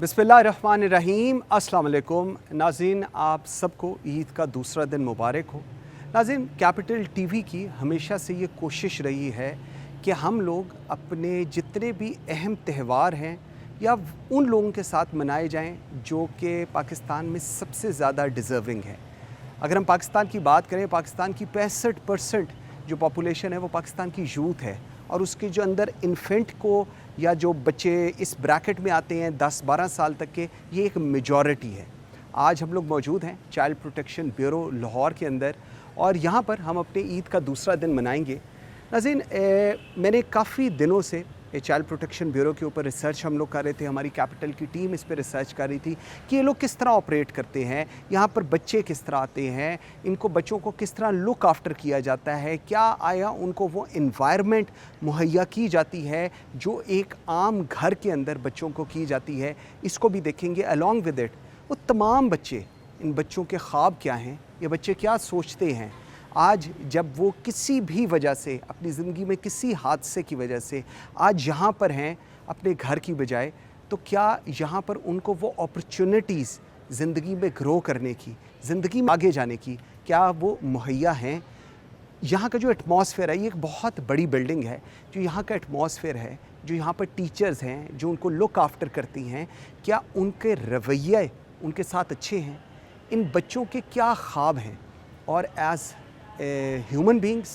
बिस्मिल्लाहिर्रहमानिर्रहीम। अस्सलाम वालेकुम नाज़रीन, आप सबको ईद का दूसरा दिन मुबारक हो। नाज़रीन, कैपिटल टीवी की हमेशा से ये कोशिश रही है कि हम लोग अपने जितने भी अहम त्यौहार हैं या उन लोगों के साथ मनाए जाएं जो कि पाकिस्तान में सबसे ज़्यादा डिज़र्विंग है। अगर हम पाकिस्तान की बात करें, पाकिस्तान की 65% जो पॉपुलेशन है वो पाकिस्तान की यूथ है, और उसके जो अंदर इन्फेंट को या जो बच्चे इस ब्रैकेट में आते हैं 10-12 साल तक के, ये एक मेजॉरिटी है। आज हम लोग मौजूद हैं चाइल्ड प्रोटेक्शन ब्यूरो लाहौर के अंदर, और यहाँ पर हम अपने ईद का दूसरा दिन मनाएंगे। नाज़रीन, मैंने काफ़ी दिनों से चाइल्ड प्रोटेक्शन ब्यूरो के ऊपर रिसर्च हम लोग कर रहे थे, हमारी कैपिटल की टीम इस पर रिसर्च कर रही थी कि ये लोग किस तरह ऑपरेट करते हैं, यहाँ पर बच्चे किस तरह आते हैं, इनको बच्चों को किस तरह लुक आफ्टर किया जाता है, क्या आया उनको वो इन्वायरमेंट मुहैया की जाती है जो एक आम घर के अंदर बच्चों को की जाती है। इसको भी देखेंगे। अलॉन्ग विद इट वो तमाम बच्चे, इन बच्चों के ख्वाब क्या हैं, ये बच्चे क्या सोचते हैं आज जब वो किसी भी वजह से अपनी ज़िंदगी में किसी हादसे की वजह से आज यहाँ पर हैं अपने घर की बजाय, तो क्या यहाँ पर उनको वो अपॉर्चुनिटीज़ ज़िंदगी में ग्रो करने की, ज़िंदगी में आगे जाने की, क्या वो मुहैया हैं। यहाँ का जो एटमॉस्फेयर है, ये एक बहुत बड़ी बिल्डिंग है, जो यहाँ का एटमॉस्फेयर है, जो यहाँ पर टीचर्स हैं जो उनको लुक आफ्टर करती हैं, क्या उनके रवैये उनके साथ अच्छे हैं, इन बच्चों के क्या ख्वाब हैं, और एज़ ह्यूमन बींग्स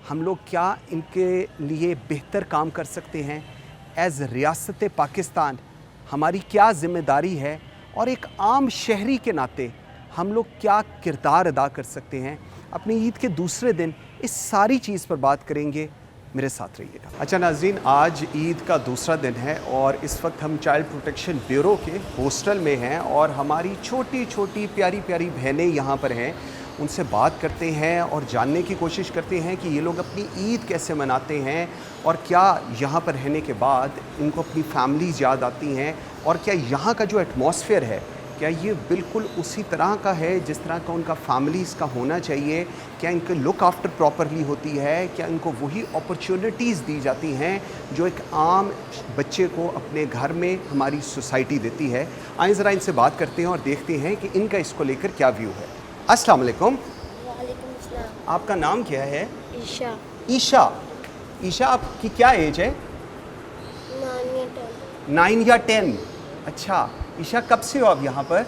हम लोग क्या इनके लिए बेहतर काम कर सकते हैं। एज़ रियासत पाकिस्तान हमारी क्या ज़िम्मेदारी है, और एक आम शहरी के नाते हम लोग क्या किरदार अदा कर सकते हैं अपनी ईद के दूसरे दिन। इस सारी चीज़ पर बात करेंगे, मेरे साथ रहिएगा। अच्छा नाज़रीन, आज ईद का दूसरा दिन है और इस वक्त हम चाइल्ड प्रोटेक्शन ब्यूरो के हॉस्टल में हैं, और हमारी छोटी छोटी प्यारी प्यारी बहनें यहाँ पर हैं। उनसे बात करते हैं और जानने की कोशिश करते हैं कि ये लोग अपनी ईद कैसे मनाते हैं, और क्या यहाँ पर रहने के बाद इनको अपनी फैमिलीज़ याद आती हैं, और क्या यहाँ का जो एटमॉस्फेयर है क्या ये बिल्कुल उसी तरह का है जिस तरह का उनका फैमिलीज़ का होना चाहिए, क्या इनके लुक आफ्टर प्रॉपरली होती है, क्या इनको वही अपॉर्चुनिटीज़ दी जाती हैं जो एक आम बच्चे को अपने घर में हमारी सोसाइटी देती है। आइए ज़रा इनसे बात करते हैं और देखते हैं कि इनका इसको लेकर क्या व्यू है। अस्सलाम वालेकुम। वालेकुम अस्सलाम। आपका नाम क्या है? ईशा। ईशा। ईशा, आपकी क्या एज है? 9 या 10। अच्छा ईशा, कब से हो आप यहाँ पर?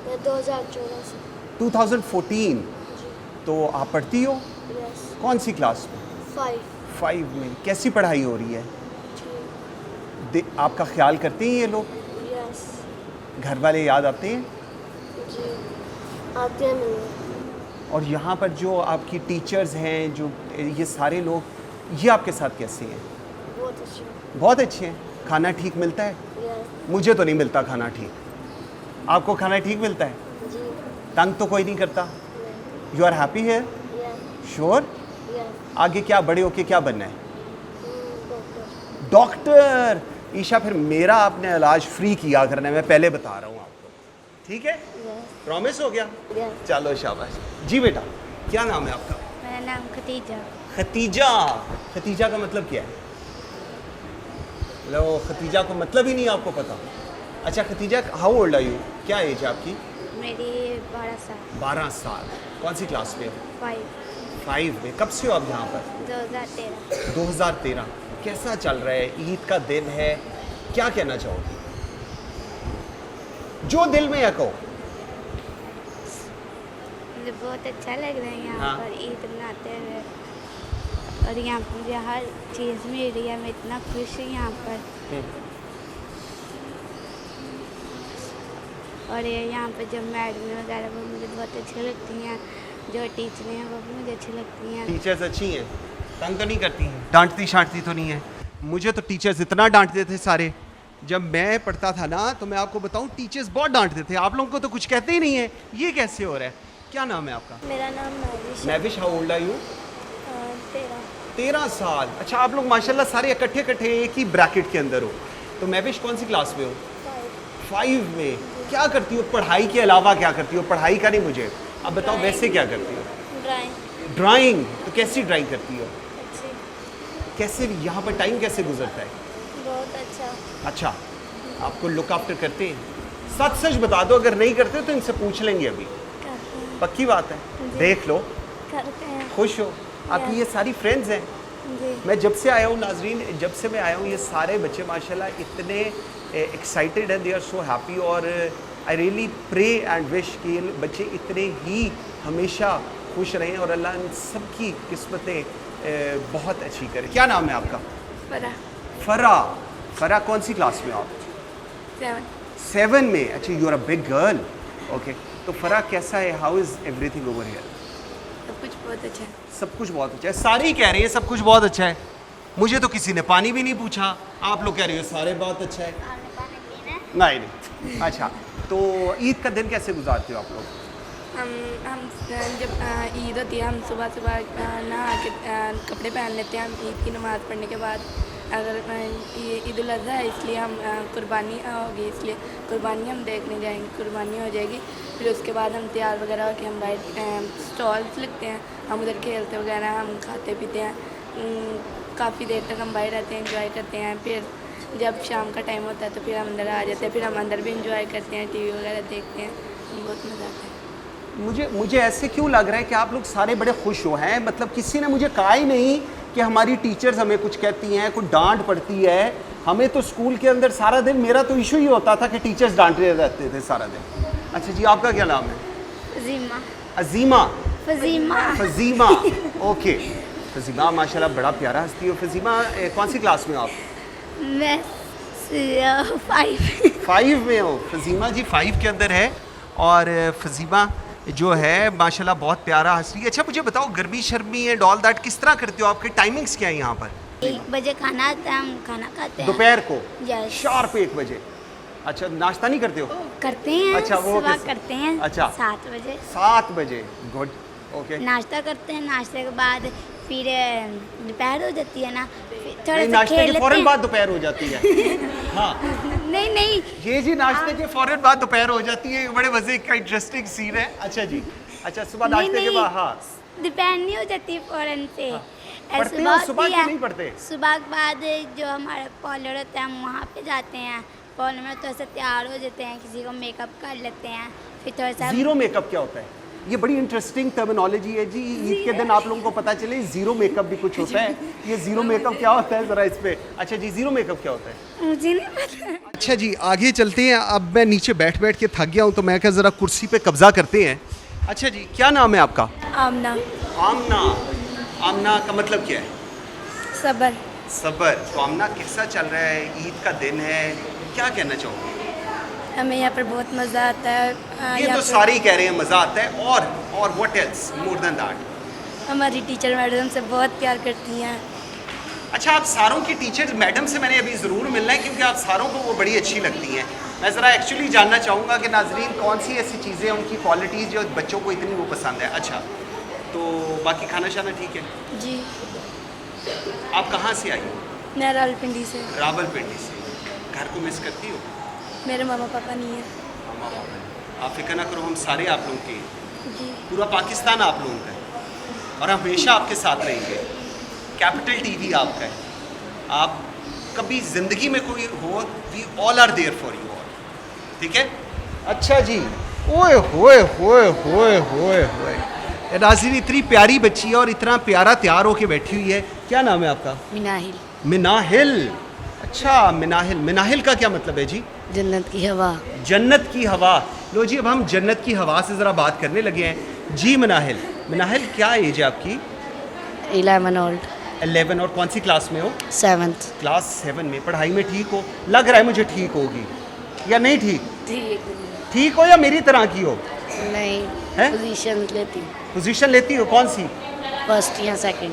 2014 से। 2014। जी। तो आप पढ़ती हो? यस। कौन सी क्लास में? 5 में। कैसी पढ़ाई हो रही है? आपका ख्याल करते हैं ये लोग? यस। घर वाले याद आते हैं? जी आते हैं मिलने। और यहाँ पर जो आपकी टीचर्स हैं, जो ये सारे लोग, ये आपके साथ कैसे हैं? बहुत अच्छे। बहुत अच्छे हैं। खाना ठीक मिलता है? यस। मुझे तो नहीं मिलता खाना ठीक। आपको खाना ठीक मिलता है? जी। तंग तो कोई नहीं करता? नहीं। You are happy here? Yes. Sure? Yes. आगे क्या बड़े होके क्या बनना है? डॉक्टर। डॉक्टर। ईशा, फिर मेरा आपने इलाज फ्री किया करना है, मैं पहले बता रहा हूँ आपको, ठीक है? यस। प्रॉमिस हो गया? यस। चलो शाबाश। जी बेटा, क्या नाम है आपका? मेरा नाम खतीजा। खतीजा। खतीजा का मतलब क्या है? लो, खतीजा को मतलब ही नहीं आपको पता? अच्छा Khatija, how old are you? क्या एज है आपकी? मेरी 12 साल। 12 साल। कौन सी क्लास में? 5 में। कब से हो आप यहाँ पर? 2013। 2013। कैसा चल रहा है? ईद का दिन है, क्या कहना चाहोगे? जो दिल में है कहो। मुझे बहुत अच्छा लग रहा है यहाँ हाँ। पर ईद मनाते हुए, और यहाँ पर मुझे हर चीज़ मिल रही है, मैं इतना खुश हूँ यहाँ पर। और ये यहाँ पर जो मैडम वगैरह वो मुझे बहुत अच्छी लगती हैं, जो टीचर हैं वो भी मुझे अच्छी लगती हैं। टीचर्स अच्छी हैं? तंग तो नहीं करती हैं? डांटती शांटती तो नहीं है? मुझे तो टीचर्स इतना डांटते थे सारे, जब मैं पढ़ता था ना, तो मैं आपको बताऊं टीचर्स बहुत डांटते थे। आप लोगों को तो कुछ कहते ही नहीं है, ये कैसे हो रहा है? क्या नाम है आपका? मेरा नाम Mahvish. Mahvish, how old are you? 13। 13 साल। अच्छा, आप लोग माशाल्लाह सारे इकट्ठे एक ही ब्रैकेट के अंदर हो। तो महविश कौन सी क्लास में हो? 5 में। क्या करती हो पढ़ाई के अलावा? क्या करती हो? पढ़ाई का नहीं मुझे, अब बताओ वैसे क्या करती हो? ड्राइंग। ड्राइंग। तो कैसी ड्राइंग करती हो? अच्छी। कैसे यहाँ पर टाइम कैसे गुजरता है? बहुत अच्छा। अच्छा, आपको लुक आफ्टर करते हैं? सच सच बता दो, अगर नहीं करते तो इनसे पूछ लेंगे अभी। करते हैं। पक्की बात है? देख लो, करते हैं खुश हो? आपकी ये सारी फ्रेंड्स हैं। जी। मैं जब से आया हूँ नाजरीन, जब से मैं आया हूँ, ये सारे बच्चे माशाल्लाह इतने एक्साइटेड हैं, दे आर सो हैप्पी। और I really pray and wish कि ये बच्चे इतने ही हमेशा खुश रहें और अल्लाह इन सबकी किस्मतें बहुत अच्छी करे। क्या नाम है आपका? फरा। फरा। फरा कौन सी क्लास में हो आप? 7। 7 में। अच्छा, you are a big girl. Okay, तो फरा कैसा है? How is everything over here? सब कुछ बहुत अच्छा है। सब कुछ बहुत अच्छा है। सारे ही कह रहे हैं सब कुछ बहुत अच्छा है। मुझे तो किसी ने पानी भी नहीं पूछा, आप लोग कह रहे हो सारे बहुत अच्छा है। नहीं नहीं। अच्छा, तो ईद का दिन कैसे गुजारते हो आप लोग? हम जब ईद होती है, हम सुबह सुबह नहा के कपड़े पहन लेते हैं। हम ईद की नमाज़ पढ़ने के बाद, अगर ये ईद उल अज़हा है इसलिए हम कुर्बानी होगी, इसलिए कुर्बानी हम देखने जाएंगे, कुर्बानी हो जाएगी। फिर उसके बाद हम तैयार वगैरह होकर हम बाहर स्टॉल्स लगते हैं, हम उधर खेलते वगैरह, हम खाते पीते हैं। काफ़ी देर तक हम बाहर रहते हैं, इंजॉय करते हैं। फिर जब शाम का टाइम होता है तो फिर हम अंदर आ जाते हैं, फिर हम अंदर भी इंजॉय करते हैं, टीवी वगैरह देखते हैं, बहुत मज़ा आता है। मुझे ऐसे क्यों लग रहा है कि आप लोग सारे बड़े खुश हो हैं? मतलब किसी ने मुझे कहा ही नहीं कि हमारी टीचर्स हमें कुछ कहती हैं, कुछ डांट पड़ती है। हमें तो स्कूल के अंदर सारा दिन, मेरा तो इशू ही होता था कि टीचर्स डांटते रहते थे सारा दिन। अच्छा जी, आपका क्या नाम है? फजीमा। अजीमा। फजीमा। फजीमा। ओके, फजीमा माशाल्लाह बड़ा प्यारा हंसती हो। फजीमा कौन सी क्लास में हो आप? मैं 5। 5 में हो? फजीमा जी 5 के अंदर है। और फजीमा जो है माशाल्लाह बहुत प्यारा हंस रही है। अच्छा, मुझे बताओ, गर्मी शर्मी है, ऑल दैट किस तरह करते हो? आपके टाइमिंग्स क्या है यहाँ पर? 1 बजे खाना आता है, हम खाना खाते हैं दोपहर को? यस। शार्प 1 बजे। अच्छा, नाश्ता नहीं करते हो? करते हैं। अच्छा, वो सुबह किस- करते हैं। अच्छा। 7 बजे 7 बजे। गुड। ओके। नाश्ता करते हैं, नाश्ते के बाद फिर दोपहर हो जाती है ना, फिर थोड़ा नहीं, सा नाश्ते खेल के लेते फौरन हैं। बाद दोपहर हो जाती है। हाँ, नहीं नहीं, ये जी नाश्ते के फौरन बाद दोपहर हो जाती है, बड़े मजे का इंटरेस्टिंग सीन है। अच्छा जी, अच्छा सुबह नहीं नाश्ते के नहीं, बाद। हाँ, दोपहर नहीं हो जाती फौरन से। पढ़ते हो सुबह होती कि है। नहीं पढ़ते? सुबह के बाद जो हमारा पार्लर होता है, हम वहाँ पे जाते हैं। पार्लर में थोड़ा सा तैयार हो जाते हैं, किसी को मेकअप कर लेते हैं, फिर थोड़ा सा जीरो मेकअप क्या होता है? ये बड़ी इंटरेस्टिंग टर्मिनोलॉजी है जी। ईद के दिन आप लोगों को पता चले जीरो मेकअप भी कुछ होता है। ये जीरो मेकअप क्या होता है जरा इस पे? अच्छा जी, जीरो मेकअप क्या होता है? मुझे नहीं पता। अच्छा जी, आगे चलते हैं। अब मैं नीचे बैठ बैठ के थक गया हूँ, तो मैं क्या ज़रा कुर्सी पे कब्जा करते हैं। अच्छा जी, क्या नाम है आपका? आमना। आमना। आमना का मतलब क्या है? सबर। सबर। तो आमना, कैसा चल रहा है? ईद का दिन है, क्या कहना चाहोगे? हमें यहाँ पर बहुत मज़ा आता है। ये तो सारे ही कह रहे हैं मज़ा आता है। और what else more than that? हमारी टीचर मैडम से बहुत प्यार करती हैं। अच्छा, आप सारों की टीचर मैडम से मैंने अभी ज़रूर मिलना है, क्योंकि आप सारों को वो बड़ी अच्छी लगती हैं। मैं ज़रा एक्चुअली जानना चाहूँगा कि नाजरीन कौन सी ऐसी चीज़ें, उनकी क्वालिटीज़ जो बच्चों को इतनी वो पसंद है। अच्छा, तो बाकी खाना शाना ठीक है? जी। आप कहाँ से आई हो? मैं रावलपिंडी से। रावलपिंडी से। घर को मिस करती हो? मेरे मामा पापा नहीं है। मामा पापा। आप फिक्र ना करो, हम सारे आप लोगों के, जी। पूरा पाकिस्तान आप लोगों का है और हमेशा आपके साथ रहेंगे। कैपिटल टीवी आपका है। आप कभी ज़िंदगी में कोई हो, we all are there for you all. ठीक है? अच्छा जी। ओए होए होए होए होए होए, नाज़रीन इतनी प्यारी बच्ची है और इतना प्यारा तैयार होके बैठी हुई है। क्या नाम है आपका? मिनाहिल। मिनाहिल। अच्छा, मिनाहिल। मिनाहिल का क्या मतलब है जी? जन्नत की हवा। जन्नत की हवा। लो जी, अब हम जन्नत की हवा से ज़रा बात करने लगे हैं जी। मिनाहिल, मिनाहिल क्या एज है आपकी? 11 ओल्ड। 11। और कौन सी क्लास में हो? 7th। क्लास 7 में। पढ़ाई में ठीक हो? लग रहा है मुझे ठीक होगी या नहीं ठीक? ठीक। ठीक हो या मेरी तरह की हो? नहीं, हैं? पोजीशन लेती। पोजीशन लेती हो? कौन सी? फर्स्ट या सेकंड।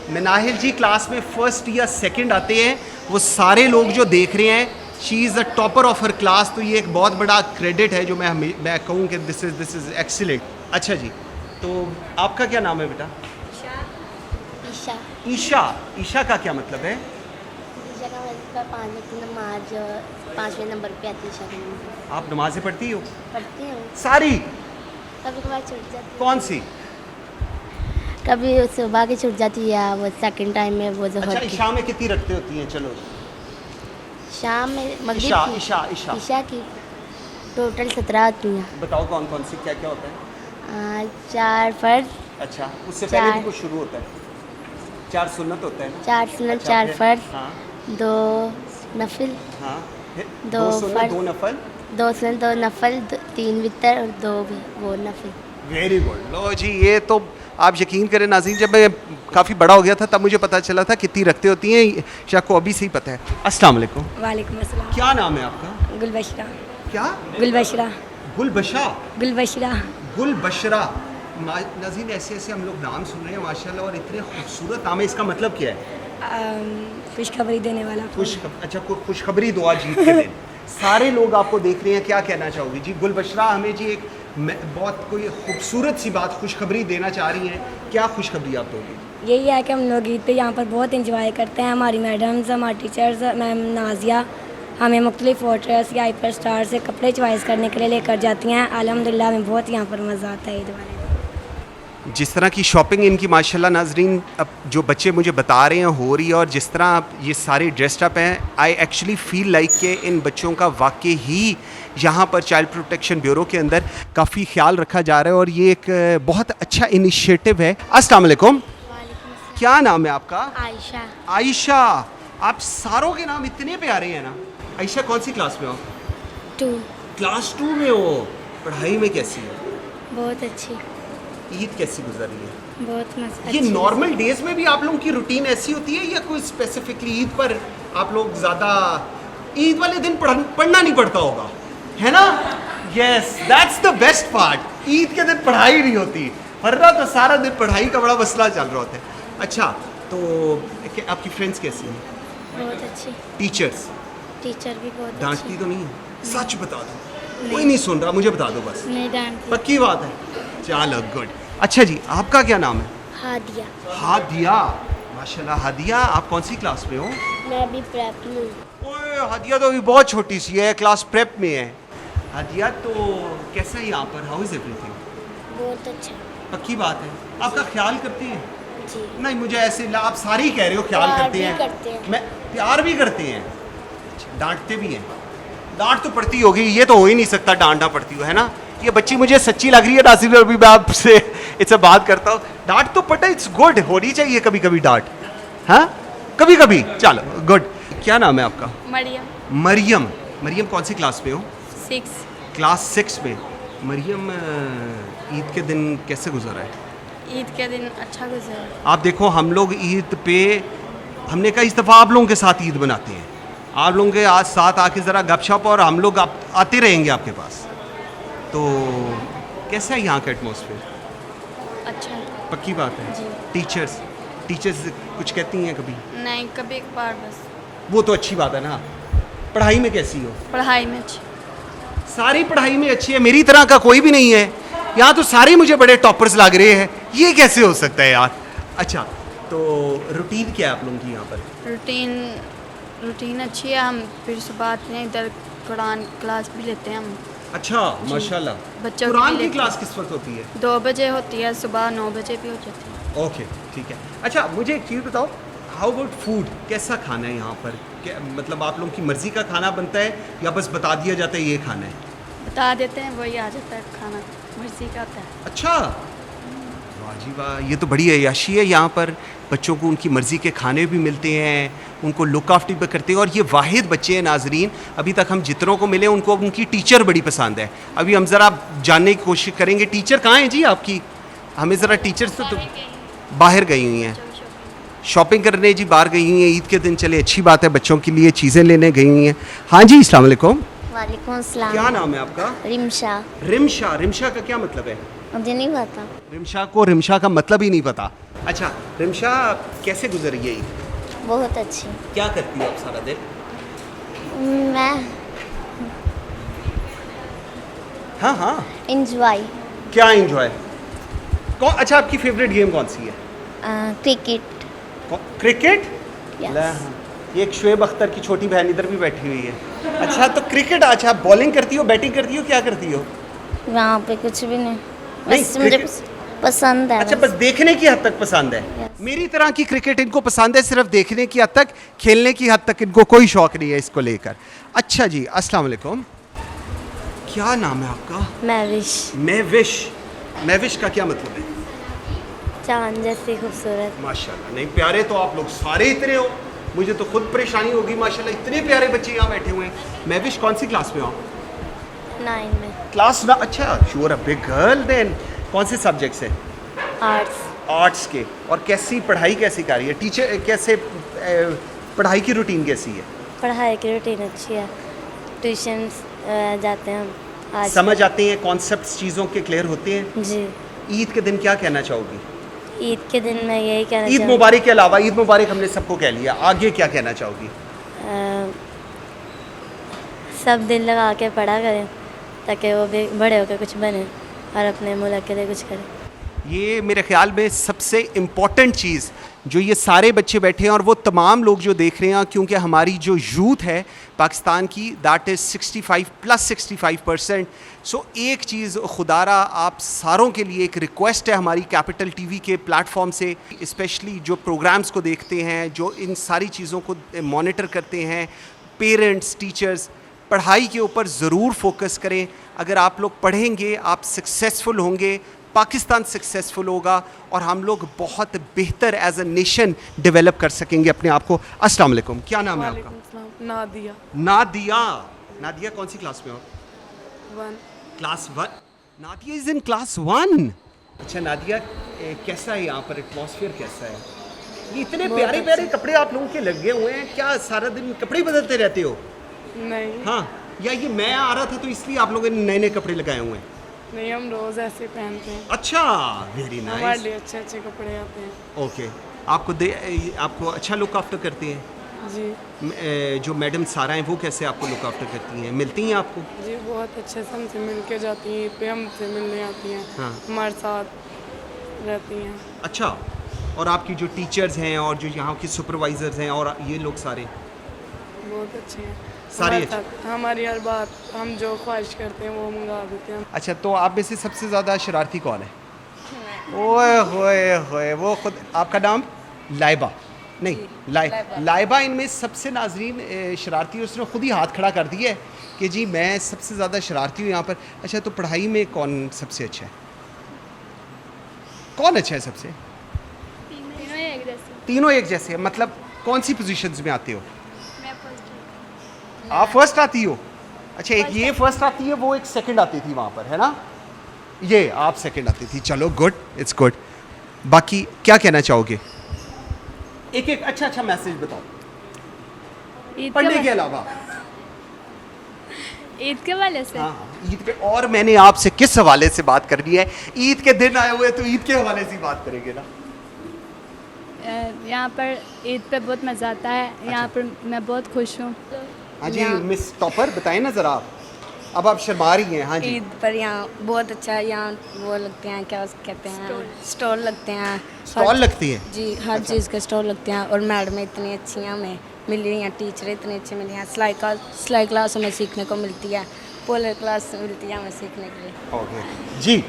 मिनाहिल जी क्लास में फर्स्ट या सेकंड आते हैं। वो सारे लोग जो देख रहे हैं, she is the topper of her class. तो ये एक बहुत बड़ा क्रेडिट है जो मैं कहूँ कि दिस इज़ एक्सीलेंट। अच्छा जी, तो आपका क्या नाम है बेटा? ईशा। ईशा। ईशा का क्या मतलब है? ईशा का मतलब 5 वक्त की नमाज 5वें नंबर पे आती है ईशा की नमाज। आप नमाज़ें पढ़ती हो? पढ़ती हूँ। सारी? कभी कभार छूट जाती है। कौन सी? कभी सुबह की छूट जाती है, वो सेकंड टाइम में वो अच्छा, ज़ोहर की। शाम में कितनी रखते होती हैं? चलो, शाम में मगरिब इशा की इशा इशा ईशा की टोटल 17 होती हैं। बताओ कौन कौन सी क्या क्या होता है? 4 फर्ज, अच्छा, उससे पहले भी चार। कुछ शुरू होता है? 4 सुन्नत होता है ना? 4 सुन्नत, अच्छा, 4 फिर? फर्ज, हाँ 2 नफिल, हाँ, फिर दो 2 सुन्नत फर्ज। 2 नफल। 2 सुन्नत, 2 नफल, 3 वितर और 2 भी वो नफिल। Very good. लो जी, ये तो आप यकीन करें नाज़रीन, जब मैं काफ़ी बड़ा हो गया था तब मुझे पता चला था कितनी रखते होती हैं, शायद को अभी से ही पता है। अस्सलाम वालेकुम, वालेकुम अस्सलाम। क्या नाम है आपका? गुलबशरा। क्या? गुलबशरा। गुलबशा। गुलबशरा। गुलबशरा। नाज़रीन, ऐसे ऐसे हम लोग नाम सुन रहे हैं माशाल्लाह, और इतने खूबसूरत नाम है। इसका मतलब क्या है? खुशखबरी देने वाला फूल। अच्छा, खुशखबरी दुआ जीत के दिन। सारे लोग आपको देख रहे हैं, क्या कहना चाहोगी जी? गुलबशरा हमें जी एक बहुत कोई खूबसूरत सी बात खुशखबरी देना चाह रही हैं, क्या खुशखबरी आप दोगे? यही है कि हम लोग ईद पे यहाँ पर बहुत इंजॉय करते हैं। हमारी मैडम्स, हमारे टीचर्स, मैम नाजिया हमें मुख्तलिफ होटल्स या हाइपर स्टार से कपड़े चॉइस करने के लिए लेकर जाती हैं। अल्हम्दुलिल्लाह हमें बहुत यहाँ पर मज़ा आता है ईद वाले दिन। जिस तरह की शॉपिंग इनकी माशाल्लाह नाजरीन, अब जो बच्चे मुझे बता रहे हैं हो रही है, और जिस तरह आप ये सारे ड्रेस्ड अप हैं, आई एक्चुअली फील लाइक कि इन बच्चों का वाकई ही यहाँ पर चाइल्ड प्रोटेक्शन ब्यूरो के अंदर काफ़ी ख्याल रखा जा रहा है, और ये एक बहुत अच्छा इनिशिएटिव है। अस्सलाम वालेकुम, क्या नाम है आपका? आयशा। आयशा। आप सारों के नाम इतने प्यारे हैं ना। आयशा कौन सी क्लास में हो? 2 क्लास 2 में हो। पढ़ाई में कैसी हो? बहुत अच्छी, ईद कैसी गुजर रही है? बहुत मस्त। ये नॉर्मल डेज में भी आप लोगों की रूटीन ऐसी होती है, या कोई स्पेसिफिकली ईद पर आप लोग ज़्यादा, ईद वाले दिन पढ़ना नहीं पड़ता होगा, है ना? Yes, that's the best part. Eid के दिन पढ़ाई नहीं होती, वरना तो सारा दिन पढ़ाई का बड़ा मसला चल रहा होता है। अच्छा, तो आपकी फ्रेंड्स कैसी हैं? बहुत अच्छी। टीचर्स टीचर भी बहुत डांटती तो नहीं है? सच बता दो, कोई नहीं सुन रहा, मुझे बता दो बस। नहीं डांटती। पक्की बात है? चलो गुड। अच्छा जी, आपका क्या नाम है? हादिया। हादिया। माशाल्लाह हादिया, आप कौन सी क्लास में हो? मैं भी प्रेप में हूँ। ओए हादिया तो अभी बहुत छोटी सी है, क्लास प्रेप में है। हादिया, तो कैसा है यहाँ पर? How is everything? बहुत अच्छा। पक्की बात है? आपका ख्याल करती हैं? जी। नहीं, मुझे ऐसे आप सारी कह रहे हो ख्याल प्यार करते भी हैं। करते हैं। मैं प्यार भी करते हैं। अच्छा, डांटते भी हैं? डांट तो पड़ती होगी, ये तो हो ही नहीं सकता डांटना पड़ती हो, है ना? ये बच्ची मुझे सच्ची लग रही है नासिर, अभी मैं आपसे इससे बात करता हूँ। डांट तो पड़ता है, इट्स गुड, होनी चाहिए कभी कभी डांट, हाँ कभी कभी। चलो गुड। क्या नाम है आपका? मरियम। मरियम। मरियम कौन सी क्लास में हो? 6। क्लास 6 में। मरियम, ईद के दिन कैसे गुजरा है? ईद के दिन अच्छा गुजरा। आप देखो, हम लोग ईद पे, हमने कई दफ़ा आप लोगों के साथ ईद बनाते हैं, आप लोगों के आज साथ आके ज़रा गपशप, और हम लोग आते रहेंगे आपके पास। तो कैसा है यहाँ का एटमॉस्फेयर? अच्छा। पक्की बात है? जी। टीचर्स कुछ कहती हैं कभी? नहीं, कभी एक बार बस। वो तो अच्छी बात है ना। पढ़ाई में कैसी हो? पढ़ाई में अच्छी। सारी पढ़ाई में अच्छी है, मेरी तरह का कोई भी नहीं है यहाँ, तो सारे मुझे बड़े टॉपर्स लग रहे हैं, ये कैसे हो सकता है यार? अच्छा, तो रूटीन क्या है आप लोगों की यहाँ पर? रूटीन अच्छी है। हम फिर सुबह आते हैं, इधर कुरान क्लास भी लेते हैं हम। अच्छा, माशाल्लाह। बच्चों की कुरान भी की लेते क्लास किस वक्त होती है? 2 बजे होती है, सुबह 9 बजे भी हो जाती है। ओके, ठीक है। अच्छा, मुझे एक चीज़ बताओ, हाउ अबाउट फूड? कैसा खाना है यहाँ पर? क्या मतलब आप लोगों की मर्ज़ी का खाना बनता है, या बस बता दिया जाता है ये खाना है? बता देते हैं, वही आ जाता है खाना, मर्जी का आता है। अच्छा, वाह जी वाह, ये तो बड़ी अय्याशी है यहाँ पर। बच्चों को उनकी मर्ज़ी के खाने भी मिलते हैं, उनको लुक आफ्टर भी करते हैं, और ये वाहिद बच्चे हैं नाजरीन, अभी तक हम जितनों को मिले उनको उनकी टीचर बड़ी पसंद है। अभी हम ज़रा जानने की कोशिश करेंगे, टीचर कहाँ हैं जी आपकी? हमें ज़रा टीचर से तो बाहर गई हुई हैं, शॉपिंग करने जी बाहर गई हुई हैं ईद के दिन। चले, अच्छी बात है, बच्चों के लिए चीज़ें लेने गई हुई हैं। हाँ जी, अस्सलाम वालेकुम। वालेकुम अस्सलाम। क्या नाम है आपका? रिमशा। रिमशा। रिमशा का क्या मतलब है? मुझे नहीं पता। रिमशा को रिमशा का मतलब ही नहीं पता। अच्छा, रिमशा कैसे गुजर रही है ईद? बहुत अच्छी। क्या करती हो आप सारा दिन? मैं हाँ हाँ, इंजॉय। क्या एंजॉय? अच्छा, आपकी फेवरेट गेम कौन सी है? क्रिकेट। क्रिकेट? Yes. ले, हाँ। ये एक शुएब अख्तर की छोटी बहन इधर भी बैठी हुई है। अच्छा, तो क्रिकेट, अच्छा बॉलिंग करती हो, बैटिंग करती हो, क्या करती हो? वहाँ पे कुछ भी नहीं, नहीं, बस मुझे cricket- पसंद है। अच्छा, बस देखने की हद तक पसंद है। Yes. मेरी तरह की क्रिकेट इनको पसंद है, सिर्फ देखने की हद तक, खेलने की हद तक इनको कोई शौक नहीं है इसको लेकर। अच्छा जी, अस्सलाम वालेकुम, क्या नाम है आपका? महविश। महविश। महविश का क्या मतलब है? चांद जैसी खूबसूरत। माशाल्लाह। नहीं, प्यारे तो आप लोग सारे इतने हो, मुझे तो खुद परेशानी होगी। माशाल्लाह इतने प्यारे बच्चे यहाँ बैठे हुए हैं। महविश कौन सी क्लास में हो? 9 में। क्लास ना, अच्छा, you are a big girl then. कौन से सब्जेक्ट्स हैं? आर्ट्स। आर्ट्स के। और कैसी पढ़ाई कैसी कर रही है? टीचर कैसे, पढ़ाई की रूटीन कैसी है? पढ़ाई की रूटीन अच्छी है, ट्यूशन जाते हैं हम। आज समझ आते हैं कॉन्सेप्ट्स, चीज़ों के क्लियर होते हैं? जी। ईद के दिन क्या कहना चाहोगी? ईद के दिन मैं यही कहना ईद चाहूँगी, मुबारक के अलावा, ईद मुबारक हमने सबको कह लिया, आगे क्या कहना चाहोगी? सब दिल लगा के पढ़ा करें ताकि वो भी बड़े होकर कुछ बने और अपने मुल्क के लिए कुछ करें। ये मेरे ख्याल में सबसे इम्पॉर्टेंट चीज़ जो ये सारे बच्चे बैठे हैं और वो तमाम लोग जो देख रहे हैं, क्योंकि हमारी जो यूथ है पाकिस्तान की, दैट इज़ 65 + 65%। सो एक चीज़ खुदारा आप सारों के लिए एक रिक्वेस्ट है हमारी कैपिटल टीवी के प्लेटफॉर्म से, स्पेशली जो प्रोग्राम्स को देखते हैं, जो इन सारी चीज़ों को मॉनिटर करते हैं, पेरेंट्स, टीचर्स, पढ़ाई के ऊपर ज़रूर फोकस करें। अगर आप लोग पढ़ेंगे, आप सक्सेसफुल होंगे, पाकिस्तान सक्सेसफुल होगा और हम लोग बहुत बेहतर एज अ नेशन डेवलप कर सकेंगे अपने आप को। अस्सलाम वालेकुम, क्या नाम है आपका? नादिया। नादिया। नादिया कौन सी क्लास में हो? 1। Class 1। Nadia is in class 1। अच्छा नादिया, कैसा है यहाँ पर एटमॉस्फेयर, कैसा है? ये इतने प्यारे प्यारे कपड़े आप लोगों के लगे हुए हैं, क्या सारा दिन कपड़े बदलते रहते हो? नहीं हाँ, या ये मैं आ रहा था तो इसलिए आप लोगों ने नए नए कपड़े लगाए हुए हैं? नहीं, हम रोज ऐसे पहनते हैं। अच्छा, वेरी हमारे नाइस। लिए अच्छे अच्छे कपड़े आते हैं। ओके, आपको अच्छा लुक आफ्टर करती हैं? जी जो मैडम सारा हैं वो कैसे आपको लुक आफ्टर करती हैं, मिलती हैं आपको? जी, बहुत अच्छे से हमसे मिल के जाती हैं, ईद पे हमसे मिलने आती हैं। हाँ। हमारे साथ रहती हैं। अच्छा, और आपकी जो टीचर्स हैं और जो यहाँ के सुपरवाइजर्स हैं और ये लोग सारे बहुत अच्छे हैं। सारे हमारे अच्छे? साथ हमारी हर बात, हम जो ख्वाहिश करते हैं वो मंगा देते हैं। अच्छा, तो आप में से सबसे ज़्यादा शरारती कौन है? ओए होए होए, वो खुद। आपका नाम? लाइबा। नहीं, लाइबा इनमें सबसे नाजरीन शरारती है। उसने खुद ही हाथ खड़ा कर दिया है कि जी मैं सबसे ज़्यादा शरारती हूँ यहाँ पर। अच्छा, तो पढ़ाई में कौन सबसे अच्छा है? कौन अच्छा है सबसे? तीनों एक जैसे। मतलब कौन सी पोजीशंस में आते हो? आप फर्स्ट आती हो? अच्छा, एक ये फर्स्ट आती है, वो एक सेकंड आती थी वहाँ पर, है ना? ये आप सेकंड आती थी। चलो गुड, इट्स गुड। बाकी क्या कहना चाहोगे? एक एक अच्छा मैसेज बताओ पढ़ने के अलावा। ईद के हवाले से। हाँ, ईद के। और मैंने आपसे किस हवाले से बात करनी है? ईद के दिन आए हुए तो ईद के हवाले से ही बात करेंगे ना। यहाँ पर ईद पे बहुत मज़ा आता है। यहाँ पर मैं बहुत खुश हूँ। हाँ जी, मिस टॉपर बताएं ना ज़रा आप। अब आप शर्मा रही हैं। हाँ जी। ईद पर यहाँ बहुत अच्छा है, यहाँ वो लगते हैं, क्या कहते हैं, स्टॉल लगते हैं। स्टॉल लगती है? जी, हर चीज़ के स्टॉल लगते हैं। और मैडमें इतनी अच्छी हैं हमें मिल रही हैं, टीचर इतनी अच्छी मिली हैं। सिलाई क्लास हमें सीखने को मिलती है, पोलर क्लास मिलती है हमें सीखने के लिए। ओके जी।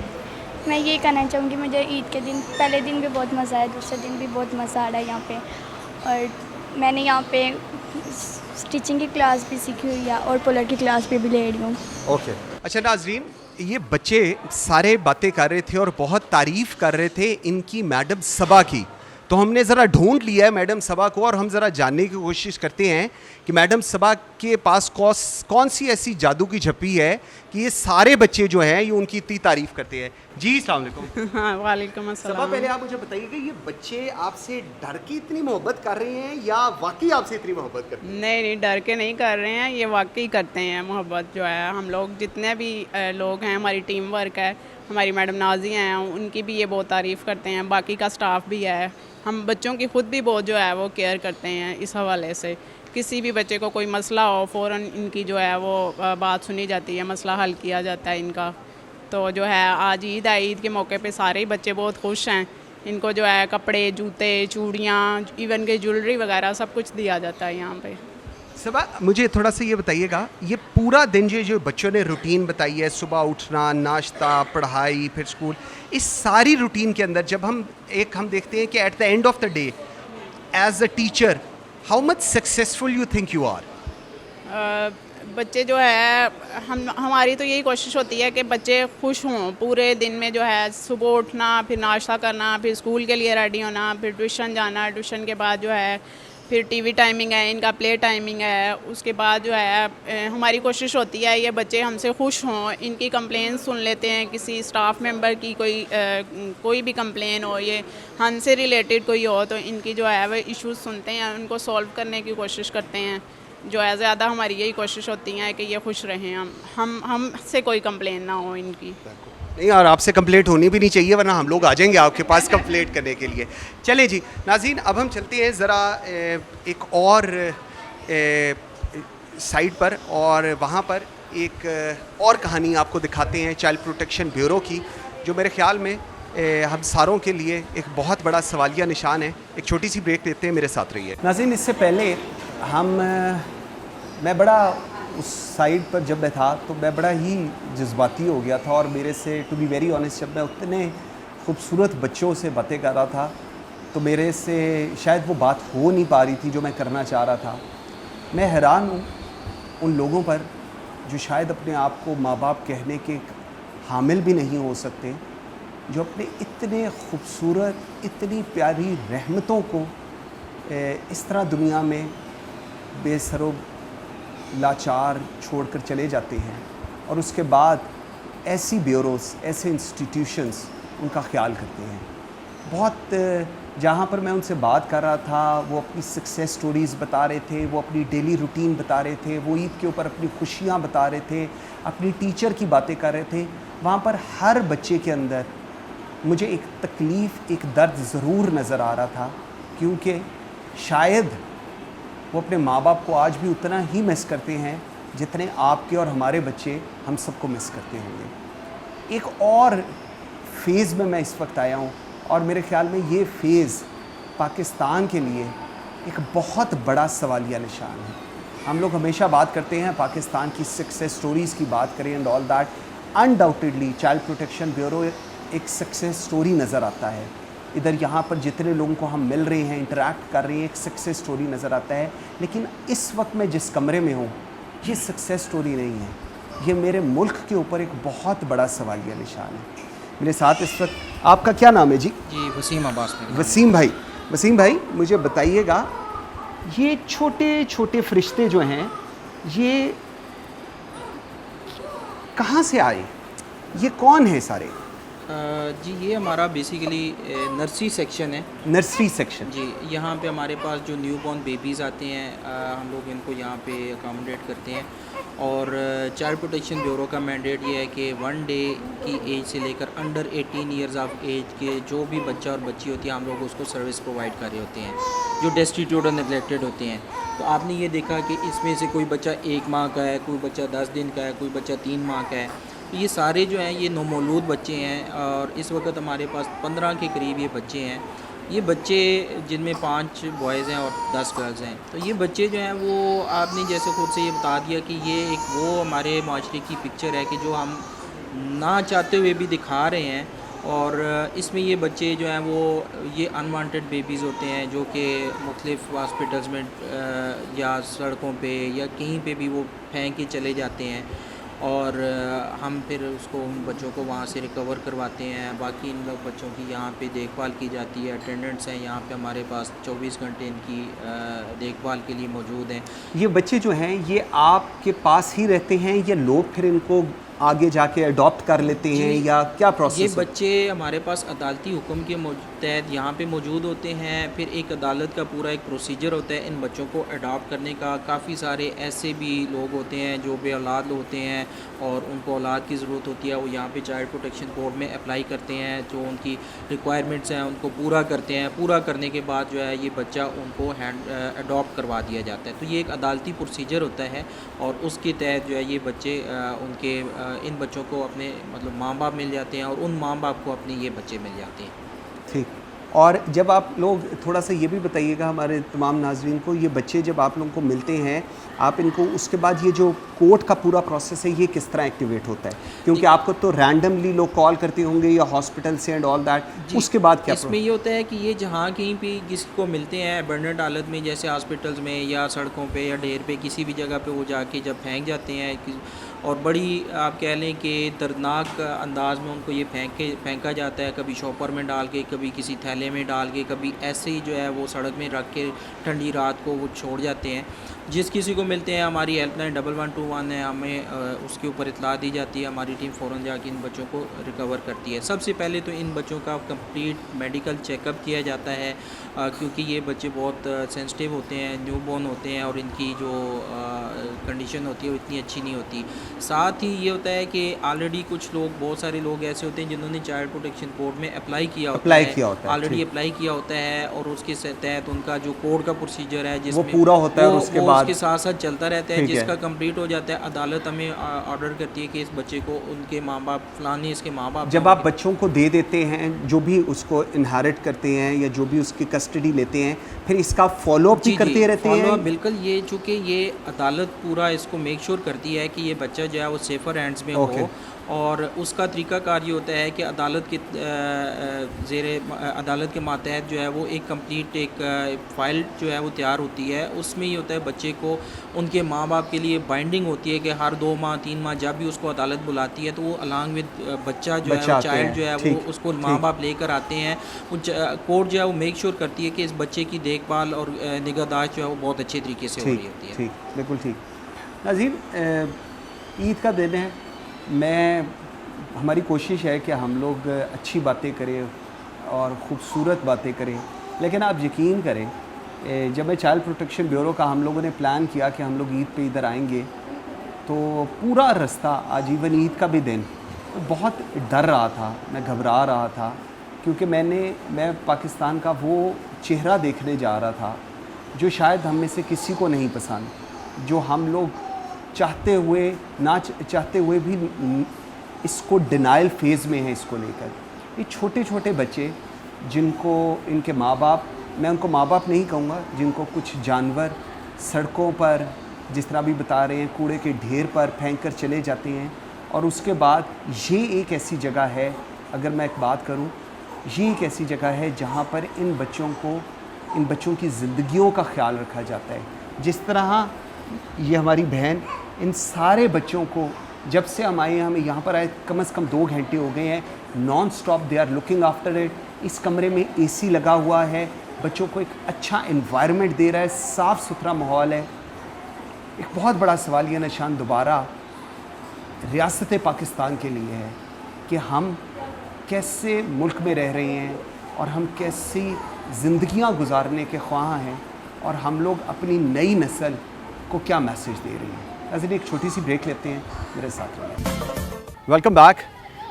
मैं ये कहना चाहूँगी, मुझे ईद के दिन, पहले दिन भी बहुत मज़ा आया, दूसरे दिन भी बहुत मज़ा आ रहा है यहाँ पे। और मैंने यहाँ पे स्टिचिंग की क्लास भी सीखी हुई है और पोलर की क्लास भी ले रही हूँ। ओके। अच्छा नाजरीन, ये बच्चे सारे बातें कर रहे थे और बहुत तारीफ़ कर रहे थे इनकी मैडम सबा की। तो हमने ज़रा ढूंढ लिया है मैडम सबा को और हम ज़रा जानने की कोशिश करते हैं कि मैडम सबा के पास कौन सी ऐसी जादू की झप्पी है कि ये सारे बच्चे जो हैं ये उनकी इतनी तारीफ़ करते हैं। जी अस्सलाम वालेकुम। हाँ, वालेकुम अस्सलाम। सबा, पहले आप मुझे बताइए कि ये बच्चे आपसे डर के इतनी मोहब्बत कर रहे हैं या वाकई आपसे इतनी मोहब्बत करते हैं? नहीं, डर के नहीं कर रहे हैं, ये वाकई करते हैं मोहब्बत। जो है हम लोग जितने भी लोग हैं, हमारी टीम वर्क है, हमारी मैडम नाजी हैं, उनकी भी ये बहुत तारीफ़ करते हैं। बाकी का स्टाफ भी है, हम बच्चों की ख़ुद भी बहुत जो है वो केयर करते हैं। इस हवाले से किसी भी बच्चे को कोई मसला हो, फ़ौरन इनकी जो है वो बात सुनी जाती है, मसला हल किया जाता है इनका। तो जो है आज ईद है, ईद के मौके पे सारे ही बच्चे बहुत खुश हैं। इनको जो है कपड़े, जूते, चूड़ियाँ, इवन के ज्वेलरी वगैरह सब कुछ दिया जाता है यहाँ पे। सबा मुझे थोड़ा सा ये बताइएगा, ये पूरा दिन जो बच्चों ने रूटीन बताई है, सुबह उठना, नाश्ता, पढ़ाई, फिर स्कूल, इस सारी रूटीन के अंदर जब हम देखते हैं कि at the end of the day as a teacher how much successful you think you are? बच्चे जो है हमारी तो यही कोशिश होती है कि बच्चे खुश हों पूरे दिन में। जो है सुबह उठना, फिर नाश्ता करना, फिर स्कूल के लिए रेडी होना, फिर ट्यूशन जाना, ट्यूशन के बाद जो है फिर टीवी टाइमिंग है, इनका प्ले टाइमिंग है। उसके बाद जो है हमारी कोशिश होती है ये बच्चे हमसे खुश हों, इनकी कंप्लेन सुन लेते हैं, किसी स्टाफ मेंबर की कोई भी कंप्लेन हो, ये हमसे रिलेटेड कोई हो तो इनकी जो है वो इश्यूज सुनते हैं, उनको सॉल्व करने की कोशिश करते हैं। जो है ज़्यादा हमारी यही कोशिश होती है कि ये खुश रहें, हमसे कोई कंप्लेन ना हो इनकी। नहीं, और आपसे कंप्लेंट होनी भी नहीं चाहिए, वरना हम लोग आ जाएंगे आपके पास कंप्लेंट करने के लिए। चले जी नाज़रीन, अब हम चलते हैं ज़रा एक और साइड पर, और वहाँ पर एक और कहानी आपको दिखाते हैं चाइल्ड प्रोटेक्शन ब्यूरो की, जो मेरे ख़्याल में हम सारों के लिए एक बहुत बड़ा सवालिया निशान है। एक छोटी सी ब्रेक लेते हैं, मेरे साथ रहिए। नाज़रीन, इससे पहले मैं बड़ा उस साइड पर जब मैं था तो मैं बड़ा ही जज्बाती हो गया था, और मेरे से टू बी वेरी ऑनेस्ट जब मैं उतने खूबसूरत बच्चों से बातें कर रहा था तो मेरे से शायद वो बात हो नहीं पा रही थी जो मैं करना चाह रहा था। मैं हैरान हूँ उन लोगों पर जो शायद अपने आप को माँ बाप कहने के हामिल भी नहीं हो सकते, जो अपने इतने खूबसूरत, इतनी प्यारी रहमतों को इस तरह दुनिया में बेसरो लाचार छोड़कर चले जाते हैं, और उसके बाद ऐसी ब्यूरोस, ऐसे इंस्टीट्यूशंस उनका ख्याल करते हैं। बहुत जहाँ पर मैं उनसे बात कर रहा था वो अपनी सक्सेस स्टोरीज़ बता रहे थे, वो अपनी डेली रूटीन बता रहे थे, वो ईद के ऊपर अपनी खुशियाँ बता रहे थे, अपनी टीचर की बातें कर रहे थे। वहाँ पर हर बच्चे के अंदर मुझे एक तकलीफ़, एक दर्द ज़रूर नज़र आ रहा था, क्योंकि शायद वो अपने माँ बाप को आज भी उतना ही मिस करते हैं जितने आपके और हमारे बच्चे हम सबको मिस करते होंगे। एक और फेज़ में मैं इस वक्त आया हूँ, और मेरे ख़्याल में ये फेज़ पाकिस्तान के लिए एक बहुत बड़ा सवालिया निशान है। हम लोग हमेशा बात करते हैं पाकिस्तान की सक्सेस स्टोरीज़ की बात करें and all that. Undoubtedly child protection bureau एक सक्सेस स्टोरी नज़र आता है। इधर यहाँ पर जितने लोगों को हम मिल रहे हैं, इंटरेक्ट कर रहे हैं, एक सक्सेस स्टोरी नज़र आता है। लेकिन इस वक्त मैं जिस कमरे में हूँ ये सक्सेस स्टोरी नहीं है, ये मेरे मुल्क के ऊपर एक बहुत बड़ा सवालिया निशान है। मेरे साथ इस वक्त, आपका क्या नाम है जी? जी वसीम अब्बास। वसीम भाई मुझे बताइएगा, ये छोटे छोटे फरिश्ते जो हैं ये कहाँ से आए, ये कौन है सारे? जी ये हमारा बेसिकली नर्सरी सेक्शन है। नर्सरी सेक्शन जी, यहाँ पे हमारे पास जो न्यू बॉर्न बेबीज़ आते हैं हम लोग इनको यहाँ पे अकोमोडेट करते हैं। और चाइल्ड प्रोटेक्शन ब्यूरो का मैंडेट ये है कि 1 डे की एज से लेकर अंडर 18 ईयर्स ऑफ एज के जो भी बच्चा और बच्ची होती है हम लोग उसको सर्विस प्रोवाइड कर रहे होते हैं, जो डेस्टिट्यूट और नेगलेक्टेड होते हैं। तो आपने ये देखा कि इसमें से कोई बच्चा 1 माह का है, कोई बच्चा 10 दिन का है, कोई बच्चा 3 माह का है। तो ये सारे जो हैं ये नौमौलूद बच्चे हैं, और इस वक्त हमारे पास 15 के करीब ये बच्चे हैं। ये बच्चे जिनमें 5 बॉयज़ हैं और 10 गर्ल्स हैं। तो ये बच्चे जो हैं वो आपने जैसे खुद से ये बता दिया कि ये एक वो हमारे माशरे की पिक्चर है कि जो हम ना चाहते हुए भी दिखा रहे हैं। और इसमें ये बच्चे जो हैं वो ये अनवांटेड बेबीज़ होते हैं जो कि मुख्तलिफ़ हॉस्पिटल्स में या सड़कों पे या कहीं पे भी वो फेंक के चले जाते हैं, और हम फिर उसको उन बच्चों को वहाँ से रिकवर करवाते हैं। बाकी इन लोग बच्चों की यहाँ पे देखभाल की जाती है। अटेंडेंट्स हैं यहाँ पे हमारे पास 24 घंटे इनकी देखभाल के लिए मौजूद हैं। ये बच्चे जो हैं ये आपके पास ही रहते हैं या लोग फिर इनको आगे जाके अडॉप्ट कर लेते हैं, या क्या प्रोसेस? ये बच्चे हमारे पास अदालती हुक्म के तहत यहाँ पे मौजूद होते हैं। फिर एक अदालत का पूरा एक प्रोसीजर होता है इन बच्चों को अडॉप्ट करने का। काफ़ी सारे ऐसे भी लोग होते हैं जो बे औलाद होते हैं और उनको औलाद की ज़रूरत होती है, वो यहाँ पे चाइल्ड प्रोटेक्शन बोर्ड में अप्लाई करते हैं, जो उनकी रिक्वायरमेंट्स हैं उनको पूरा करते हैं। पूरा करने के बाद जो है ये बच्चा उनको अडॉप्ट करवा दिया जाता है। तो ये एक अदालती प्रोसीजर होता है, और उसके तहत जो है ये बच्चे उनके इन बच्चों को अपने मतलब माँ बाप मिल जाते हैं, और उन माँ बाप को अपने ये बच्चे मिल जाते हैं। ठीक, और जब आप लोग थोड़ा सा ये भी बताइएगा हमारे तमाम नाजरीन को, ये बच्चे जब आप लोगों को मिलते हैं, आप इनको उसके बाद ये जो कोर्ट का पूरा प्रोसेस है ये किस तरह एक्टिवेट होता है? क्योंकि आपको तो रैंडमली लोग कॉल करते होंगे या हॉस्पिटल से एंड ऑल दैट, उसके बाद क्या इसमें ये होता है कि ये जहाँ कहीं पे किसी को मिलते हैं अबंडेंट हालत में, जैसे हॉस्पिटल्स में या सड़कों पे या ढेर पे किसी भी जगह पे वो जाके जब फेंक जाते हैं और बड़ी आप कह लें कि दर्दनाक अंदाज में उनको ये फेंका जाता है, कभी शॉपर में डाल के, कभी किसी थैले में डाल के, कभी ऐसे ही जो है वो सड़क में रख के ठंडी रात को वो छोड़ जाते हैं। जिस किसी को मिलते हैं हमारी हेल्पलाइन 1121 है, हमें उसके ऊपर इतला दी जाती है, हमारी टीम फ़ौरन जाके इन बच्चों को रिकवर करती है। सबसे पहले तो इन बच्चों का कंप्लीट मेडिकल चेकअप किया जाता है, क्योंकि ये बच्चे बहुत सेंसिटिव होते हैं, न्यूबॉर्न होते हैं और इनकी जो कंडीशन होती है वो इतनी अच्छी नहीं होती। साथ ही ये होता है कि ऑलरेडी कुछ लोग, बहुत सारे लोग ऐसे होते हैं जिन्होंने चाइल्ड प्रोटेक्शन कोर्ट में अप्लाई किया होता है, ऑलरेडी अप्लाई किया होता है और उसके तहत उनका जो कोर्ट का प्रोसीजर है जिसमें वो पूरा होता है और उसके बाद उसके साथ साथ चलता रहता है, जिसका कंप्लीट हो जाता है अदालत हमें ऑर्डर करती है कि इस बच्चे को उनके माँ बाप फलानी इसके माँ बाप, जब आप बच्चों को दे देते हैं, जो भी उसको इनहेरिट करते हैं या जो भी उसकी कस्टडी लेते हैं, फिर इसका फॉलोअप भी करते रहते हैं? बिल्कुल, ये चूँकि ये अदालत पूरा इसको मेक श्योर करती है कि ये बच्चा जो है वो सेफर हैंड्स में हो, और उसका तरीक़ाकार ये होता है कि अदालत के अदालत के मातहत जो है वो एक कंप्लीट एक फ़ाइल जो है वो तैयार होती है। उसमें ये होता है बच्चे को उनके माँ बाप के लिए बाइंडिंग होती है कि हर 2 माह 3 माह जब भी उसको अदालत बुलाती है तो वो अलॉन्ग विद बच्चा जो है चाइल्ड जो है वो उसको माँ बाप लेकर आते हैं। कोर्ट जो है वो मेक श्योर करती है कि इस बच्चे की देखभाल और निगहदाश्त जो है वो बहुत अच्छे तरीके से हो रही होती है। ठीक, बिल्कुल ठीक। नाज़रीन, ईद का दिन है, हमारी कोशिश है कि हम लोग अच्छी बातें करें और ख़ूबसूरत बातें करें, लेकिन आप यकीन करें, जब मैं चाइल्ड प्रोटेक्शन ब्यूरो का हम लोगों ने प्लान किया कि हम लोग ईद पे इधर आएंगे, तो पूरा रास्ता, आज इवन ईद का भी दिन, बहुत डर रहा था, मैं घबरा रहा था, क्योंकि मैं पाकिस्तान का वो चेहरा देखने जा रहा था जो शायद हम में से किसी को नहीं पसंद, जो हम लोग चाहते हुए भी इसको डिनाइल फेज़ में है इसको लेकर। ये छोटे छोटे बच्चे जिनको इनके माँ बाप, मैं उनको माँ बाप नहीं कहूँगा, जिनको कुछ जानवर सड़कों पर जिस तरह भी बता रहे हैं कूड़े के ढेर पर फेंक कर चले जाते हैं, और उसके बाद ये एक ऐसी जगह है, अगर मैं एक बात करूँ, ये एक ऐसी जगह है जहाँ पर इन बच्चों की ज़िंदगियों का ख्याल रखा जाता है। जिस तरह ये हमारी बहन इन सारे बच्चों को, जब से हम आए, हमें यहाँ पर आए कम से कम 2 घंटे हो गए हैं, non stop they are looking after it. इस कमरे में एसी लगा हुआ है, बच्चों को एक अच्छा एनवायरनमेंट दे रहा है, साफ़ सुथरा माहौल है। एक बहुत बड़ा सवाल ये निशान दोबारा रियासत पाकिस्तान के लिए है कि हम कैसे मुल्क में रह रहे हैं और हम कैसी ज़िंदगियाँ गुजारने के ख्वाह हैं, और हम लोग अपनी नई नस्ल को क्या मैसेज दे रहे हैं। नाज़रीन, एक छोटी सी ब्रेक लेते हैं, मेरे साथ रहिए। Welcome back.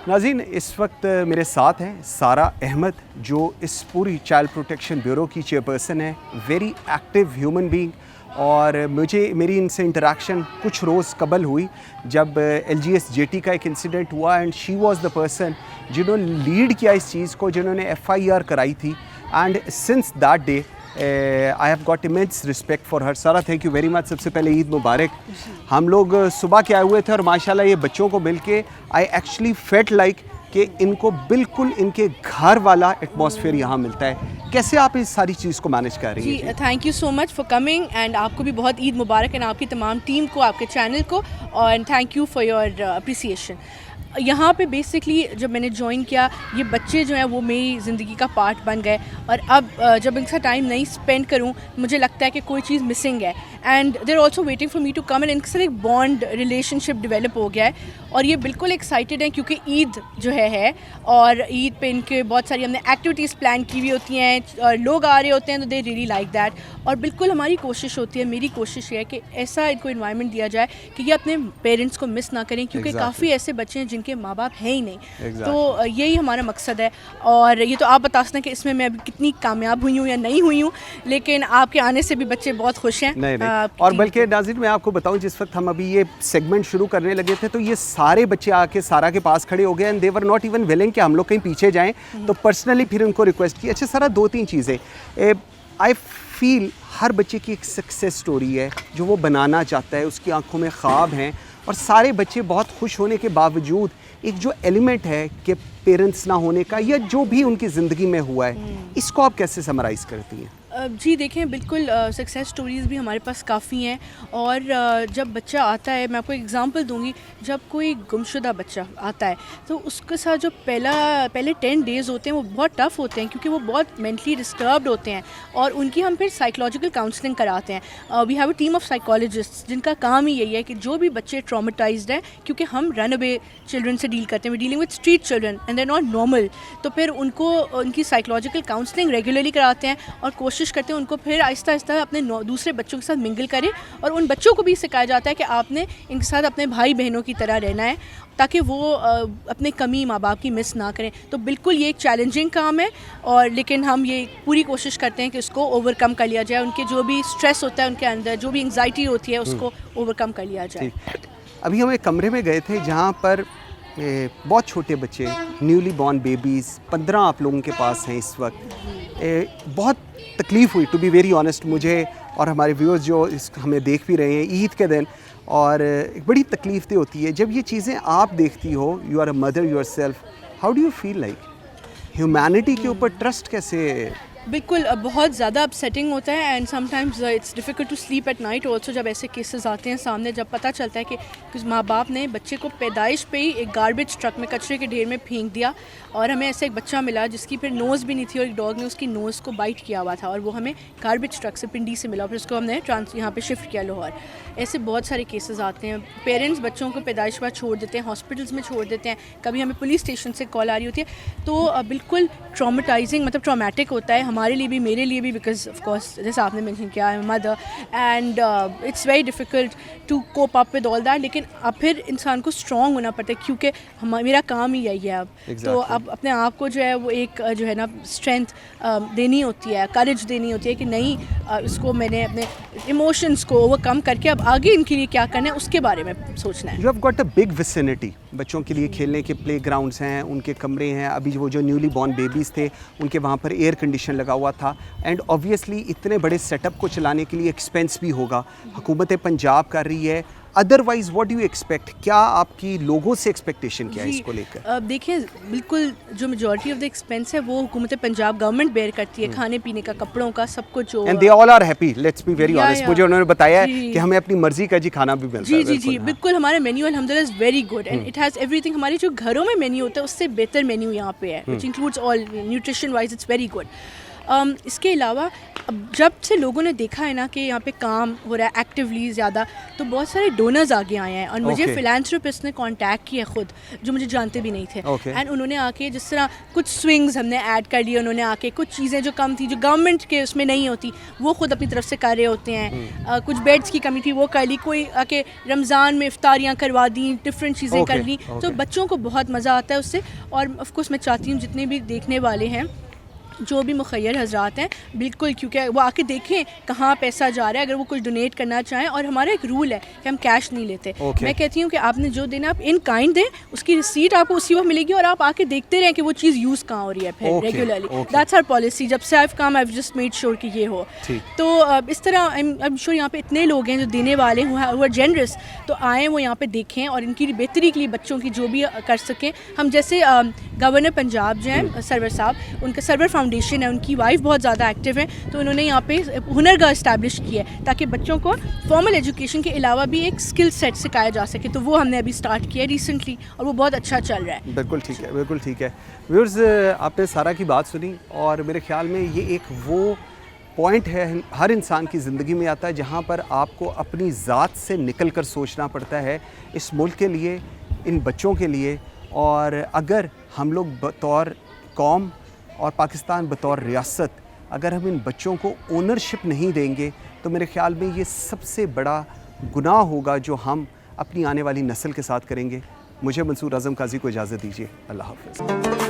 नाज़रीन, इस वक्त मेरे साथ हैं सारा अहमद, जो इस पूरी चाइल्ड प्रोटेक्शन ब्यूरो की चेयरपर्सन है, वेरी एक्टिव ह्यूमन बीइंग, और मेरी इनसे इंटरेक्शन कुछ रोज़ कबल हुई जब LGS-JT का एक इंसिडेंट हुआ, and she was the person जिन्होंने लीड किया इस चीज़ को, जिन्होंने FIR कराई थी, and since that day I have got immense respect for her. सारा, थैंक यू वेरी मच। सबसे पहले ईद मुबारक। हम लोग सुबह के आए हुए थे और माशाल्लाह ये बच्चों को मिलके आई एक्चुअली फेल्ट लाइक कि इनको बिल्कुल इनके घर वाला एटमॉस्फेयर यहाँ मिलता है। कैसे आप इस सारी चीज़ को मैनेज कर रही हैं? जी, thank you so much for coming, and आपको भी बहुत ईद मुबारक, एंड आपकी तमाम टीम को, आपके चैनल को, और thank you for your appreciation. यहाँ पे बेसिकली जब मैंने ज्वाइन किया, ये बच्चे जो हैं वो मेरी ज़िंदगी का पार्ट बन गए, और अब जब इनका टाइम नहीं स्पेंड करूँ, मुझे लगता है कि कोई चीज़ मिसिंग है, and there also waiting for me to come, and इनके साथ एक बॉन्ड रिलेशनशिप डेवलप हो गया है, और ये बिल्कुल एक्साइटेड हैं क्योंकि ईद जो है और ईद पे इनके बहुत सारी हमने एक्टिविटीज़ प्लान की हुई होती हैं, और लोग आ रहे होते हैं, तो दे रियली लाइक दैट। और बिल्कुल हमारी कोशिश होती है, मेरी कोशिश ये है कि ऐसा इनको इन्वायरमेंट दिया जाए कि ये अपने पेरेंट्स को मिस ना करें, क्योंकि काफ़ी ऐसे बच्चे हैं जिनके माँ बाप हैं ही नहीं। Exactly. तो यही हमारा मकसद है। और ये तो आप बता सकते हैं कि इसमें मैं अभी कितनी कामयाब हुई हूँ या नहीं हुई हूँ, लेकिन आपके आने से भी बच्चे बहुत खुश हैं। नहीं आपकी और टीम बल्कि नाज़रीन मैं आपको बताऊं, जिस वक्त हम अभी ये सेगमेंट शुरू करने लगे थे तो ये सारे बच्चे आके सारा के पास खड़े हो गए and they were not even willing कि हम लोग कहीं पीछे जाएं। तो पर्सनली फिर उनको रिक्वेस्ट की। अच्छा सारा, 2-3 चीज़ें आई फील हर बच्चे की एक सक्सेस स्टोरी है जो वो बनाना चाहता है, उसकी आंखों में ख्वाब हैं, और सारे बच्चे बहुत खुश होने के बावजूद एक जो एलिमेंट है कि पेरेंट्स ना होने का या जो भी उनकी ज़िंदगी में हुआ है, इसको आप कैसे समराइज़ करती हैं? जी देखें, बिल्कुल सक्सेस स्टोरीज़ भी हमारे पास काफ़ी हैं। और जब बच्चा आता है, मैं आपको एग्जांपल दूंगी, जब कोई गुमशुदा बच्चा आता है तो उसके साथ जो पहले 10 डेज़ होते हैं वो बहुत टफ़ होते हैं, क्योंकि वो बहुत मेंटली डिस्टर्ब्ड होते हैं और उनकी हम फिर साइकोलॉजिकल काउंसलिंग कराते हैं। We have a team of psychologist जिनका काम ही यही है कि जो भी बच्चे ट्रॉमेटाइज्ड हैं, क्योंकि हम रन अवे चिल्ड्रन से डील करते हैं, we dealing with street children and they are not normal, तो फिर उनको उनकी साइकोलॉजिकल काउंसलिंग रेगुलरली कराते हैं और कोशिश करते हैं उनको फिर आहिस्ता आहिस्ता अपने दूसरे बच्चों के साथ मिंगल करें। और उन बच्चों को भी सिखाया जाता है कि आपने इनके साथ अपने भाई बहनों की तरह रहना है, ताकि वो अपने कमी माँ बाप की मिस ना करें। तो बिल्कुल ये एक चैलेंजिंग काम है, और लेकिन हम ये पूरी कोशिश करते हैं कि इसको ओवरकम कर लिया जाए। उनके जो भी स्ट्रेस होता है उनके अंदर, जो भी एंग्जाइटी होती है, उसको ओवरकम कर लिया जाए। अभी हम एक कमरे में गए थे जहाँ पर बहुत छोटे बच्चे, न्यूली बॉर्न बेबीज़, 15 आप लोगों के पास हैं इस वक्त। बहुत तकलीफ़ हुई, टू बी वेरी ऑनेस्ट, मुझे और हमारे व्यूअर्स जो हमें देख भी रहे हैं ईद के दिन, और एक बड़ी तकलीफ दे होती है जब ये चीज़ें आप देखती हो। You are a mother yourself, how do you feel like? Humanity के ऊपर ट्रस्ट कैसे? बिल्कुल बहुत ज़्यादा अपसेटिंग होता है and sometimes it's difficult to sleep at night also, जब ऐसे केसेस आते हैं सामने, जब पता चलता है कि कुछ माँ बाप ने बच्चे को पैदाइश पे ही एक गार्बेज ट्रक में, कचरे के ढेर में फेंक दिया। और हमें ऐसे एक बच्चा मिला जिसकी फिर नोज़ भी नहीं थी और एक डॉग ने उसकी नोज़ को बाइट किया हुआ था, और वो हमें गार्बेज ट्रक से पिंडी से मिला, फिर उसको हमने यहाँ पे शिफ्ट किया लाहौर। ऐसे बहुत सारे केसेस आते हैं। पेरेंट्स बच्चों को पैदाइश के बाद छोड़ देते हैं, हॉस्पिटल्स में छोड़ देते हैं, कभी हमें पुलिस स्टेशन से कॉल आ रही होती है। तो बिल्कुल ट्रॉमेटाइजिंग, मतलब ट्रॉमेटिक होता है हमारे लिए भी, मेरे लिए भी, बिकॉज ऑफ कोर्स जैसा आपने मेंशन किया, I am mother and it's very difficult to cope up with all that. लेकिन अब फिर इंसान को स्ट्रॉन्ग होना पड़ता है, क्योंकि मेरा काम ही यही है अब। तो अब अपने आप को जो है वो एक जो है ना स्ट्रेंथ देनी होती है, करेज देनी होती है कि नहीं, इसको मैंने अपने इमोशंस को ओवरकम करके अब आगे इनके लिए क्या करना है उसके बारे में सोचना है। You have got a big vicinity, बच्चों के लिए खेलने के प्ले ग्राउंड्स हैं, उनके कमरे हैं। अभी वो जो न्यूली बॉर्न बेबीज़ थे उनके वहाँ पर एयर कंडीशन लगा हुआ था, एंड ऑब्वियसली इतने बड़े सेटअप को चलाने के लिए एक्सपेंस भी होगा। हुकूमत पंजाब कर रही है, otherwise what do you expect? क्या आपकी लोगों से एक्सपेक्टेशन क्या है इसको लेकर? देखिए, बिल्कुल जो मेजॉरिटी ऑफ द एक्सपेंस है वो हुकूमत पंजाब गवर्नमेंट बेयर करती है, खाने पीने का, कपड़ों का, सब कुछ। And they all are happy, let's be very honest. मुझे उन्होंने बताया कि हमें अपनी मर्जी का जी खाना भी मिलता है। जी, बिल्कुल। हमारा मेन्यू अल्हम्दुलिल्लाह is very good and it has everything. हमारे जो घरों में मेन्यू होता है उससे बेहतर मेन्यू यहाँ पे है, which includes all nutrition wise, it's very good. इसके अलावा अब जब से लोगों ने देखा है ना कि यहाँ पे काम हो रहा है एक्टिवली ज़्यादा, तो बहुत सारे डोनर्स आगे आए हैं, और मुझे फिलैंथ्रोपिस्ट ने कांटेक्ट किया खुद, जो मुझे जानते भी नहीं थे। एंड उन्होंने आके, जिस तरह कुछ स्विंग्स हमने ऐड कर लिए, उन्होंने आके कुछ चीज़ें जो कम थी, जो गवर्नमेंट के उसमें नहीं होती, वो खुद अपनी तरफ से कर रहे होते हैं। कुछ बेड्स की कमी थी वो कर ली, कोई आके रमज़ान में इफ्तारियाँ करवा दी, डिफरेंट चीज़ें कर ली। तो बच्चों को बहुत मज़ा आता है उससे। और ऑफकोर्स मैं चाहती हूँ जितने भी देखने वाले हैं, जो भी मुखैर हजरात हैं, बिल्कुल, क्योंकि वो आके देखें कहाँ पैसा जा रहा है, अगर वो कुछ डोनेट करना चाहें। और हमारा एक रूल है कि हम कैश नहीं लेते। मैं कहती हूँ कि आपने जो देना आप इन काइंड दें, उसकी रिसीट आपको उसी वक्त मिलेगी, और आप आके देखते रहें कि वो चीज़ यूज़ कहाँ हो रही है फिर रेगुलरली। That's our policy. जब से I've come, I've just made sure कि ये हो। तो इस तरह आई एम श्योर यहाँ पे इतने लोग हैं जो देने वाले हुआ जेनरस, तो आएँ वो यहाँ पे देखें और इनकी बेहतरी के लिए बच्चों की जो भी कर सकें। हम जैसे गवर्नर पंजाब जो हैं सरवर साहब, उनका सरवर फाउंडेशन है, उनकी वाइफ बहुत ज़्यादा एक्टिव है, तो उन्होंने यहाँ पे हुनरगाह इस्टेब्लिश किया है ताकि बच्चों को फॉर्मल एजुकेशन के अलावा भी एक स्किल सेट सिखाया जा सके। तो वो हमने अभी स्टार्ट किया रिसेंटली, और वो बहुत अच्छा चल रहा है। बिल्कुल ठीक है, बिल्कुल ठीक है। व्यूअर्स, आपने सारा की बात सुनी, और मेरे ख्याल में ये एक वो पॉइंट है हर इंसान की ज़िंदगी में आता है जहाँ पर आपको अपनी ज़ात से निकल कर सोचना पड़ता है इस मुल्क के लिए, इन बच्चों के लिए। और अगर हम लोग बतौर कौम और पाकिस्तान बतौर रियासत, अगर हम इन बच्चों को ओनरशिप नहीं देंगे, तो मेरे ख्याल में ये सबसे बड़ा गुनाह होगा जो हम अपनी आने वाली नस्ल के साथ करेंगे। मुझे मंसूर आज़म काजी को इजाज़त दीजिए। अल्लाह हाफ़िज़।